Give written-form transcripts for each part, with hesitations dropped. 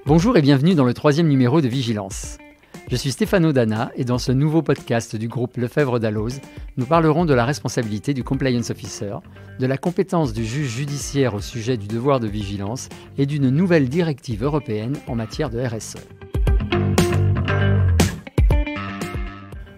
Bonjour et bienvenue dans le 3e numéro de Vigilance. Je suis Stéphano Dana et dans ce nouveau podcast du groupe Lefebvre Dalloz, nous parlerons de la responsabilité du Compliance Officer, de la compétence du juge judiciaire au sujet du devoir de vigilance et d'une nouvelle directive européenne en matière de RSE.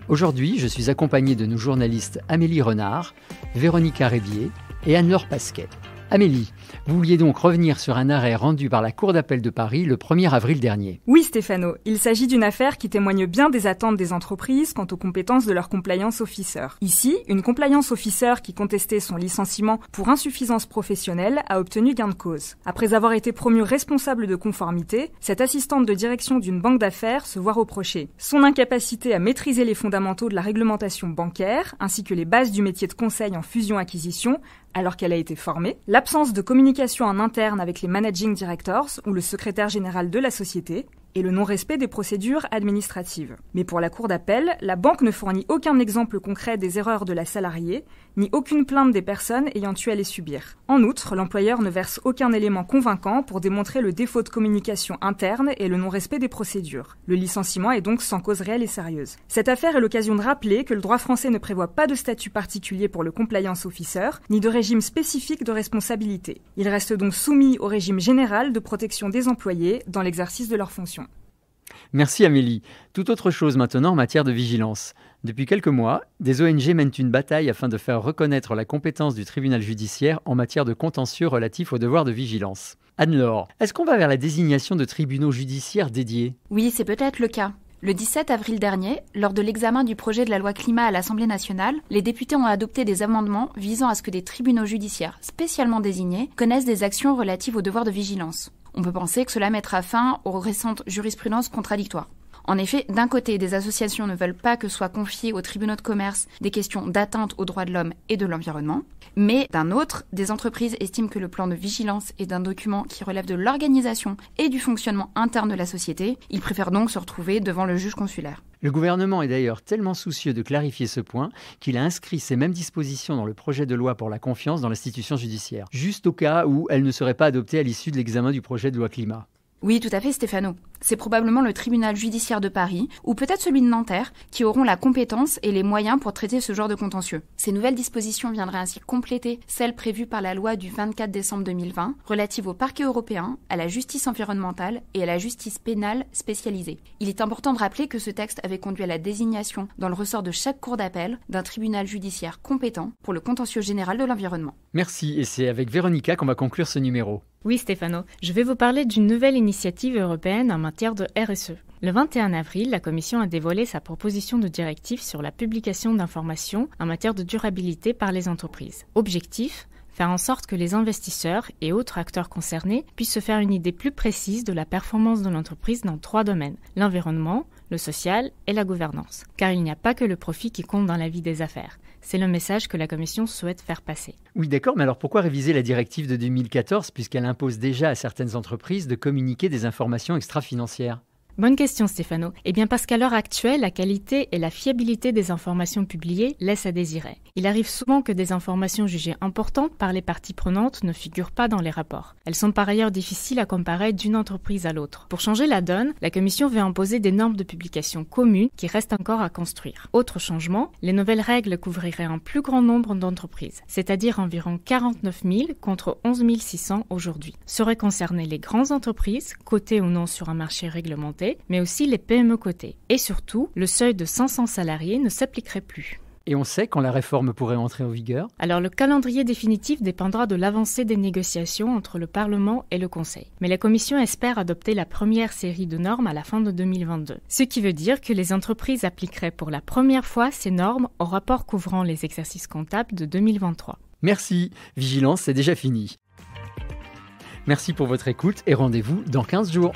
Aujourd'hui, je suis accompagné de nos journalistes Amélie Renard, Véronica Rébier et Anne-Laure Pasquet. Amélie, vous vouliez donc revenir sur un arrêt rendu par la Cour d'appel de Paris le 1er avril dernier. Oui Stéphano, il s'agit d'une affaire qui témoigne bien des attentes des entreprises quant aux compétences de leur compliance officer. Ici, une compliance officer qui contestait son licenciement pour insuffisance professionnelle a obtenu gain de cause. Après avoir été promue responsable de conformité, cette assistante de direction d'une banque d'affaires se voit reprocher son incapacité à maîtriser les fondamentaux de la réglementation bancaire ainsi que les bases du métier de conseil en fusion-acquisition alors qu'elle a été formée, l'absence de communication en interne avec les managing directors ou le secrétaire général de la société, et le non-respect des procédures administratives. Mais pour la Cour d'appel, la banque ne fournit aucun exemple concret des erreurs de la salariée, ni aucune plainte des personnes ayant eu à les subir. En outre, l'employeur ne verse aucun élément convaincant pour démontrer le défaut de communication interne et le non-respect des procédures. Le licenciement est donc sans cause réelle et sérieuse. Cette affaire est l'occasion de rappeler que le droit français ne prévoit pas de statut particulier pour le compliance officer, ni de régime spécifique de responsabilité. Il reste donc soumis au régime général de protection des employés dans l'exercice de leurs fonctions. Merci Amélie. Tout autre chose maintenant en matière de vigilance. Depuis quelques mois, des ONG mènent une bataille afin de faire reconnaître la compétence du tribunal judiciaire en matière de contentieux relatifs au devoir de vigilance. Anne-Laure, est-ce qu'on va vers la désignation de tribunaux judiciaires dédiés ? Oui, c'est peut-être le cas. Le 17 avril dernier, lors de l'examen du projet de la loi climat à l'Assemblée nationale, les députés ont adopté des amendements visant à ce que des tribunaux judiciaires spécialement désignés connaissent des actions relatives au devoir de vigilance. On peut penser que cela mettra fin aux récentes jurisprudences contradictoires. En effet, d'un côté, des associations ne veulent pas que soient confiées aux tribunaux de commerce des questions d'atteinte aux droits de l'homme et de l'environnement, mais d'un autre, des entreprises estiment que le plan de vigilance est un document qui relève de l'organisation et du fonctionnement interne de la société. Ils préfèrent donc se retrouver devant le juge consulaire. Le gouvernement est d'ailleurs tellement soucieux de clarifier ce point qu'il a inscrit ces mêmes dispositions dans le projet de loi pour la confiance dans l'institution judiciaire, juste au cas où elle ne serait pas adoptée à l'issue de l'examen du projet de loi climat. Oui, tout à fait, Stéphano. C'est probablement le tribunal judiciaire de Paris, ou peut-être celui de Nanterre, qui auront la compétence et les moyens pour traiter ce genre de contentieux. Ces nouvelles dispositions viendraient ainsi compléter celles prévues par la loi du 24 décembre 2020, relative au parquet européen, à la justice environnementale et à la justice pénale spécialisée. Il est important de rappeler que ce texte avait conduit à la désignation, dans le ressort de chaque cour d'appel, d'un tribunal judiciaire compétent pour le contentieux général de l'environnement. Merci, et c'est avec Véronica qu'on va conclure ce numéro. Oui Stéphano, je vais vous parler d'une nouvelle initiative européenne en matière de RSE. Le 21 avril, la Commission a dévoilé sa proposition de directive sur la publication d'informations en matière de durabilité par les entreprises. Objectif : faire en sorte que les investisseurs et autres acteurs concernés puissent se faire une idée plus précise de la performance de l'entreprise dans 3 domaines, l'environnement, le social et la gouvernance. Car il n'y a pas que le profit qui compte dans la vie des affaires. C'est le message que la Commission souhaite faire passer. Oui, d'accord, mais alors pourquoi réviser la directive de 2014 puisqu'elle impose déjà à certaines entreprises de communiquer des informations extra-financières ? Bonne question Stéphano. Eh bien parce qu'à l'heure actuelle, la qualité et la fiabilité des informations publiées laissent à désirer. Il arrive souvent que des informations jugées importantes par les parties prenantes ne figurent pas dans les rapports. Elles sont par ailleurs difficiles à comparer d'une entreprise à l'autre. Pour changer la donne, la Commission veut imposer des normes de publication communes qui restent encore à construire. Autre changement, les nouvelles règles couvriraient un plus grand nombre d'entreprises, c'est-à-dire environ 49 000 contre 11 600 aujourd'hui. Seraient concernées les grandes entreprises, cotées ou non sur un marché réglementé, mais aussi les PME cotées. Et surtout, le seuil de 500 salariés ne s'appliquerait plus. Et on sait quand la réforme pourrait entrer en vigueur ? Alors le calendrier définitif dépendra de l'avancée des négociations entre le Parlement et le Conseil. Mais la Commission espère adopter la première série de normes à la fin de 2022. Ce qui veut dire que les entreprises appliqueraient pour la première fois ces normes au rapport couvrant les exercices comptables de 2023. Merci, Vigilance, c'est déjà fini. Merci pour votre écoute et rendez-vous dans 15 jours.